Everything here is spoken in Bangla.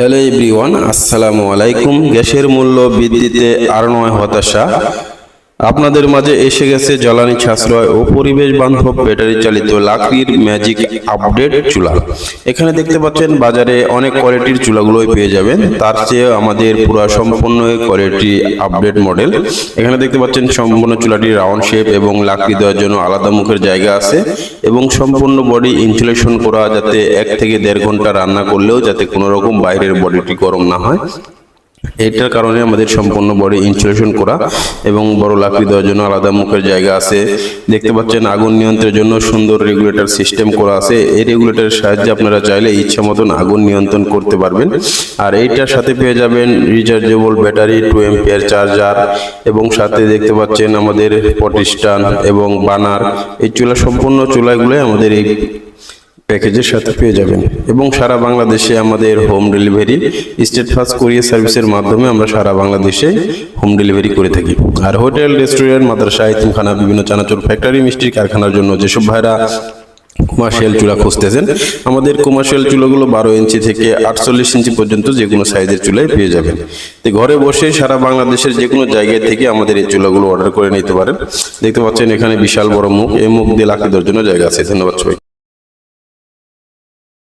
হ্যালো এভরিওয়ান, আসসালামু আলাইকুম। গ্যাসের মূল্য বৃদ্ধিতে আর নয় হতাশা। আপনাদের মাঝে এসে গেছে জ্বালানি সাশ্রয় ও পরিবেশ বান্ধব ব্যাটারি চালিত লাকড়ির ম্যাজিক আপডেট চুলা। এখানে দেখতে পাচ্ছেন বাজারে অনেক কোয়ালিটির চুলাগুলোই পেয়ে যাবেন, তার চেয়ে আমাদের পুরো সম্পূর্ণ কোয়ালিটি আপডেট মডেল। এখানে দেখতে পাচ্ছেন সম্পূর্ণ চুলাটি রাউন্ড শেপ এবং লাকড়ি দেওয়ার জন্য আলাদা মুখের জায়গা আছে এবং সম্পূর্ণ বডি ইনসুলেশন করা, যাতে 1 থেকে 1.5 ঘন্টা রান্না করলেও যাতে কোনো রকম বাইরের বডিটি গরম না হয়। এটার কারণে আমাদের সম্পূর্ণ বডি ইনসুলেশন করা এবং বড় লাকড়ি দেওয়ার জন্য আলাদা মুখের জায়গা আছে। দেখতে পাচ্ছেন আগুন নিয়ন্ত্রণের জন্য সুন্দর রেগুলেটর সিস্টেম করা আছে। এই রেগুলেটরের সাহায্যে আপনারা চাইলে ইচ্ছা মতন আগুন নিয়ন্ত্রণ করতে পারবেন। আর এইটার সাথে পেয়ে যাবেন রিচার্জেবল ব্যাটারি, 2 এম্পিয়ার চার্জার এবং সাথে দেখতে পাচ্ছেন আমাদের পটিস্টান এবং বানার। এই সম্পূর্ণ চুলাগুলো আমাদের এই প্যাকেজের সাথে পেয়ে যাবেন এবং সারা বাংলাদেশে আমাদের home delivery state fast courier সার্ভিসের মাধ্যমে আমরা সারা বাংলাদেশে হোম ডেলিভারি করে থাকি। আর হোটেল, রেস্টুরেন্ট, মাদ্রাসা, ইতিমখানা, বিভিন্ন চানাচুর ফ্যাক্টরি, মিষ্টির কারখানার জন্য যেসব ভাইরা কমার্শিয়াল চুলা খুঁজতেছেন, আমাদের কমার্শিয়াল চুলাগুলো 12 ইঞ্চি থেকে 48 ইঞ্চি পর্যন্ত যে কোনো সাইজের চুলাই পেয়ে যাবেন। তো ঘরে বসে সারা বাংলাদেশের যে কোনো জায়গায় থেকে আমাদের এই চুলাগুলো অর্ডার করে নিতে পারেন। দেখতে পাচ্ছেন এখানে বিশাল বড় মুখ, এই মুখ দিয়ে লাকড়ি দেওয়ার জন্য জায়গা আছে। ধন্যবাদ সবাই।